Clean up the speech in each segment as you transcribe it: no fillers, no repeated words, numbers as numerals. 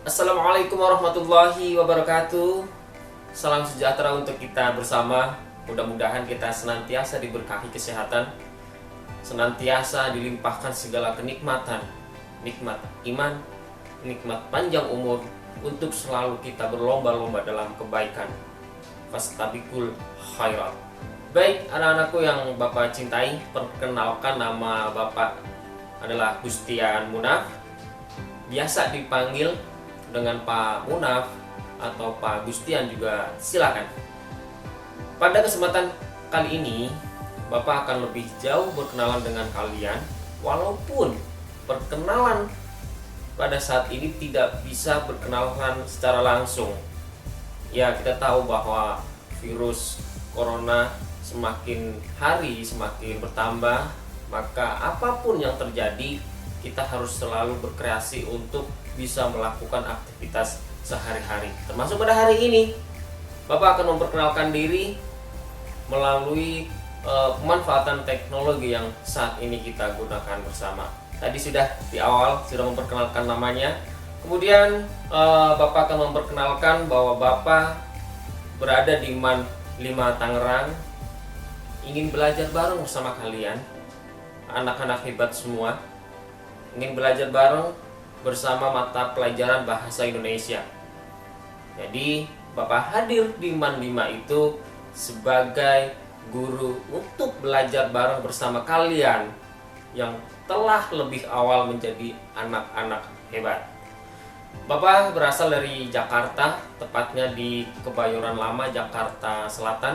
Assalamualaikum warahmatullahi wabarakatuh. Salam sejahtera untuk kita bersama. Mudah-mudahan kita senantiasa diberkahi kesehatan, senantiasa dilimpahkan segala kenikmatan, nikmat iman, nikmat panjang umur, untuk selalu kita berlomba-lomba dalam kebaikan. Fastabiqul khairat. Baik, anak-anakku yang Bapak cintai, perkenalkan, nama Bapak adalah Gustian Munaf. Biasa dipanggil dengan Pak Munaf atau Pak Gustian juga silakan. Pada kesempatan kali ini, Bapak akan lebih jauh berkenalan dengan kalian, walaupun perkenalan pada saat ini tidak bisa berkenalan secara langsung. Ya, kita tahu bahwa virus corona semakin hari semakin bertambah, maka apapun yang terjadi, kita harus selalu berkreasi untuk bisa melakukan aktivitas sehari-hari. Termasuk pada hari ini, Bapak akan memperkenalkan diri melalui pemanfaatan teknologi yang saat ini kita gunakan bersama. Tadi sudah di awal sudah memperkenalkan namanya. Kemudian Bapak akan memperkenalkan bahwa Bapak berada di MAN 5 Tangerang, ingin belajar bareng bersama kalian, anak-anak hebat semua, ingin belajar bareng bersama mata pelajaran bahasa Indonesia. Jadi Bapak hadir di MAN 5 itu sebagai guru untuk belajar bareng bersama kalian yang telah lebih awal menjadi anak-anak hebat. Bapak berasal dari Jakarta, tepatnya di Kebayoran Lama, Jakarta Selatan.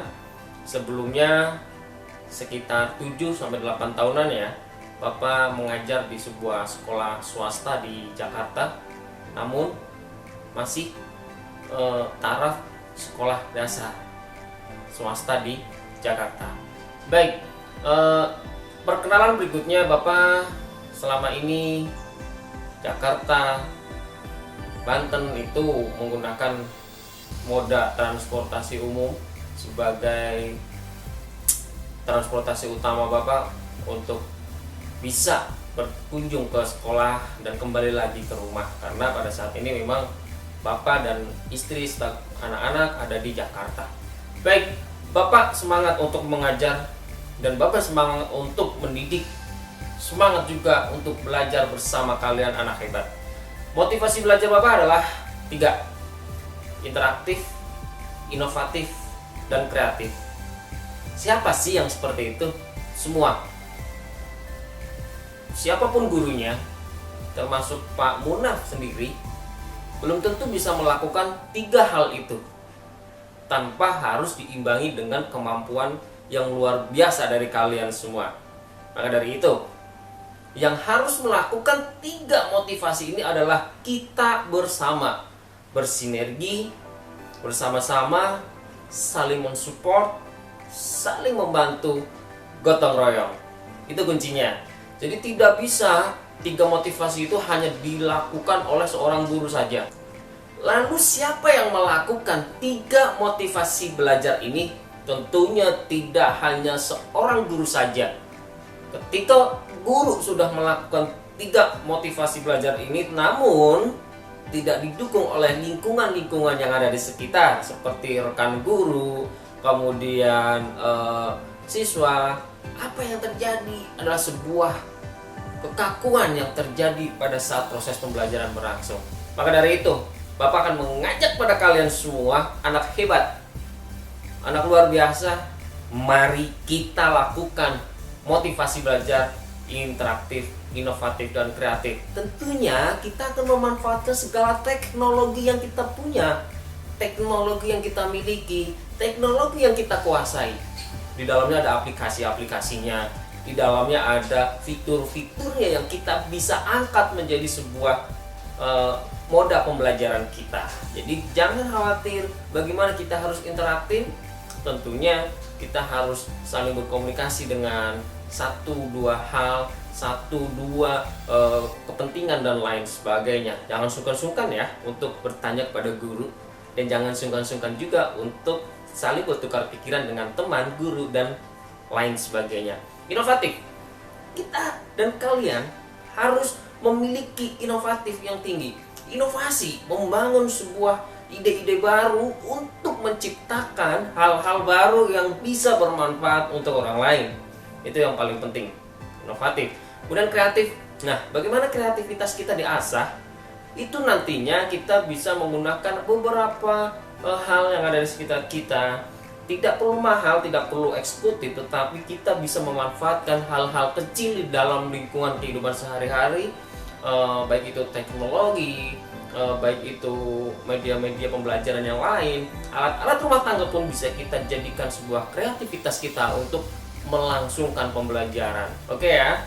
Sebelumnya sekitar 7-8 tahunan ya, Bapak mengajar di sebuah sekolah swasta di Jakarta, namun masih taraf sekolah dasar swasta di Jakarta. Baik, perkenalan berikutnya, Bapak selama ini Jakarta, Banten itu menggunakan moda transportasi umum sebagai transportasi utama Bapak untuk bisa berkunjung ke sekolah dan kembali lagi ke rumah, karena pada saat ini memang Bapak dan istri serta anak-anak ada di Jakarta. Baik, Bapak semangat untuk mengajar dan Bapak semangat untuk mendidik, semangat juga untuk belajar bersama kalian anak hebat. Motivasi belajar Bapak adalah 3: interaktif, inovatif, dan kreatif. Siapa sih yang seperti itu? Semua. Siapapun gurunya, termasuk Pak Munaf sendiri, belum tentu bisa melakukan 3 hal itu tanpa harus diimbangi dengan kemampuan yang luar biasa dari kalian semua. Maka dari itu, yang harus melakukan 3 motivasi ini adalah kita bersama, bersinergi, bersama-sama, saling mensupport, saling membantu, gotong royong. Itu kuncinya. Jadi tidak bisa 3 motivasi itu hanya dilakukan oleh seorang guru saja. Lalu siapa yang melakukan 3 motivasi belajar ini? Tentunya tidak hanya seorang guru saja. Ketika guru sudah melakukan 3 motivasi belajar ini, namun tidak didukung oleh lingkungan-lingkungan yang ada di sekitar, seperti rekan guru, kemudian siswa, apa yang terjadi adalah sebuah kekakuan yang terjadi pada saat proses pembelajaran berlangsung. Maka dari itu, Bapak akan mengajak pada kalian semua, anak hebat, anak luar biasa, mari kita lakukan motivasi belajar interaktif, inovatif, dan kreatif. Tentunya kita akan memanfaatkan segala teknologi yang kita punya, teknologi yang kita miliki, teknologi yang kita kuasai. Di dalamnya ada aplikasi-aplikasinya, di dalamnya ada fitur-fiturnya yang kita bisa angkat menjadi sebuah moda pembelajaran kita. Jadi jangan khawatir bagaimana kita harus interaktif. Tentunya kita harus saling berkomunikasi dengan 1-2 hal, 1-2 kepentingan dan lain sebagainya. Jangan sungkan-sungkan ya untuk bertanya kepada guru, dan jangan sungkan-sungkan juga untuk saling bertukar pikiran dengan teman, guru, dan lain sebagainya. Inovatif, kita dan kalian harus memiliki inovatif yang tinggi. Inovasi, membangun sebuah ide-ide baru untuk menciptakan hal-hal baru yang bisa bermanfaat untuk orang lain. Itu yang paling penting, inovatif. Kemudian kreatif. Nah, bagaimana kreativitas kita diasah? Itu nantinya kita bisa menggunakan beberapa hal yang ada di sekitar kita. Tidak perlu mahal, tidak perlu eksklusif, tetapi kita bisa memanfaatkan hal-hal kecil di dalam lingkungan kehidupan sehari-hari, baik itu teknologi, baik itu media-media pembelajaran yang lain. Alat-alat rumah tangga pun bisa kita jadikan sebuah kreativitas kita untuk melangsungkan pembelajaran. Oke ya.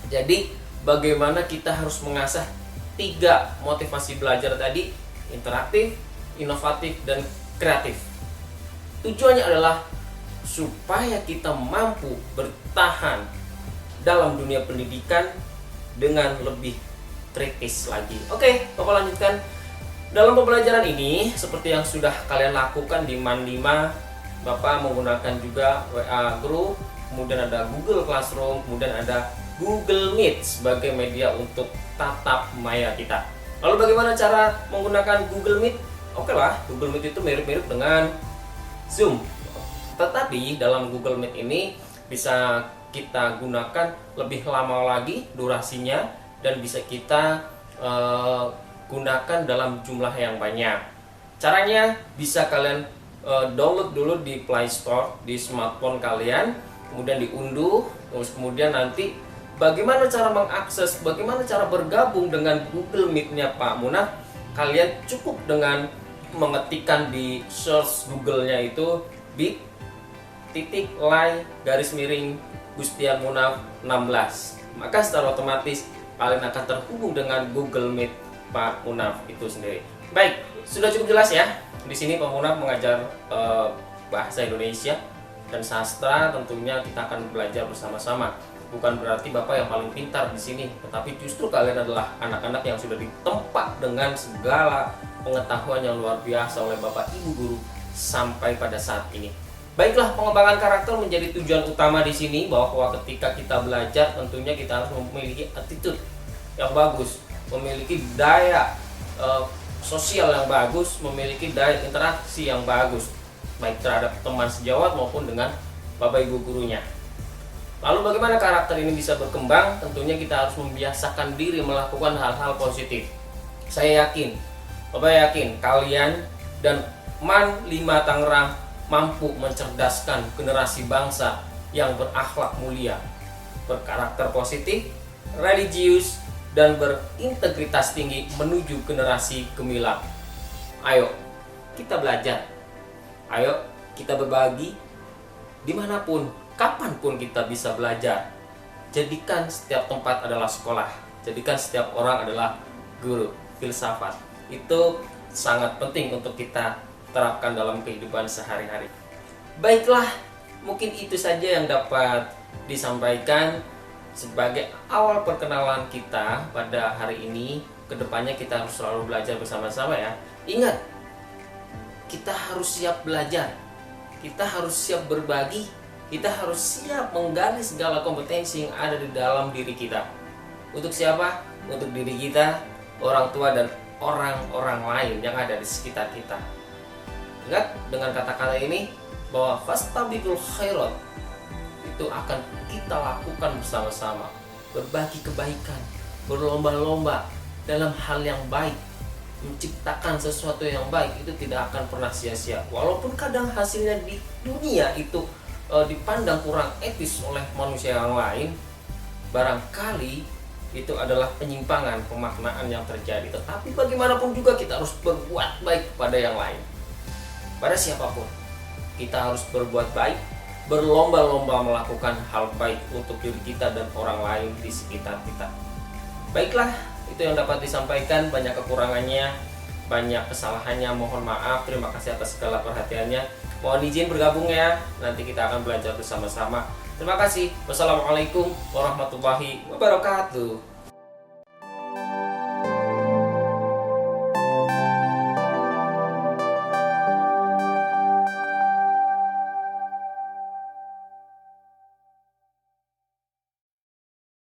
Jadi bagaimana kita harus mengasah 3 motivasi belajar tadi: interaktif, inovatif, dan kreatif. Tujuannya adalah supaya kita mampu bertahan dalam dunia pendidikan dengan lebih kritis lagi. Oke, Bapak lanjutkan. Dalam pembelajaran ini, seperti yang sudah kalian lakukan di MAN 5, Bapak menggunakan juga WA Group, kemudian ada Google Classroom, kemudian ada Google Meet sebagai media untuk tatap maya kita. Lalu bagaimana cara menggunakan Google Meet? Oke lah, Google Meet itu mirip-mirip dengan Zoom. Tetapi dalam Google Meet ini bisa kita gunakan lebih lama lagi durasinya, dan bisa kita gunakan dalam jumlah yang banyak. Caranya bisa kalian download dulu di Play Store di smartphone kalian, kemudian diunduh, terus kemudian nanti bagaimana cara mengakses, bagaimana cara bergabung dengan Google Meet-nya Pak Munaf? Kalian cukup dengan mengetikkan di search Google-nya itu bit.ly/Gustian Munaf 16. Maka secara otomatis kalian akan terhubung dengan Google Meet Pak Munaf itu sendiri. Baik, sudah cukup jelas ya. Di sini Pak Munaf mengajar bahasa Indonesia dan sastra, tentunya kita akan belajar bersama-sama. Bukan berarti Bapak yang paling pintar di sini, tetapi justru kalian adalah anak-anak yang sudah ditempa dengan segala pengetahuan yang luar biasa oleh Bapak Ibu guru sampai pada saat ini. Baiklah, pengembangan karakter menjadi tujuan utama di sini, bahwa ketika kita belajar tentunya kita harus memiliki attitude yang bagus, memiliki daya sosial yang bagus, memiliki daya interaksi yang bagus, baik terhadap teman sejawat maupun dengan Bapak Ibu gurunya. Lalu bagaimana karakter ini bisa berkembang? Tentunya kita harus membiasakan diri melakukan hal-hal positif. Saya yakin, Bapak yakin, kalian dan MAN 5 Tangerang mampu mencerdaskan generasi bangsa yang berakhlak mulia, berkarakter positif, religius, dan berintegritas tinggi menuju generasi gemilang. Ayo, kita belajar. Ayo, kita berbagi dimanapun, kapanpun kita bisa belajar. Jadikan setiap tempat adalah sekolah. Jadikan setiap orang adalah guru. Filsafat itu sangat penting untuk kita terapkan dalam kehidupan sehari-hari. Baiklah, mungkin itu saja yang dapat disampaikan sebagai awal perkenalan kita pada hari ini. Kedepannya kita harus selalu belajar bersama-sama ya. Ingat, kita harus siap belajar, kita harus siap berbagi, kita harus siap menggali segala kompetensi yang ada di dalam diri kita. Untuk siapa? Untuk diri kita, orang tua, dan orang-orang lain yang ada di sekitar kita. Ingat dengan kata-kata ini bahwa fastabiqul khairat itu akan kita lakukan bersama-sama. Berbagi kebaikan, berlomba-lomba dalam hal yang baik, menciptakan sesuatu yang baik itu tidak akan pernah sia-sia. Walaupun kadang hasilnya di dunia itu dipandang kurang etis oleh manusia yang lain, barangkali itu adalah penyimpangan pemaknaan yang terjadi. Tetapi bagaimanapun juga kita harus berbuat baik pada yang lain, pada siapapun. Kita harus berbuat baik, berlomba-lomba melakukan hal baik untuk diri kita dan orang lain di sekitar kita. Baiklah, itu yang dapat disampaikan. Banyak kekurangannya, banyak kesalahannya, mohon maaf. Terima kasih atas segala perhatiannya. Mohon izin bergabung ya, nanti kita akan belajar bersama-sama. Terima kasih. Wassalamualaikum warahmatullahi wabarakatuh.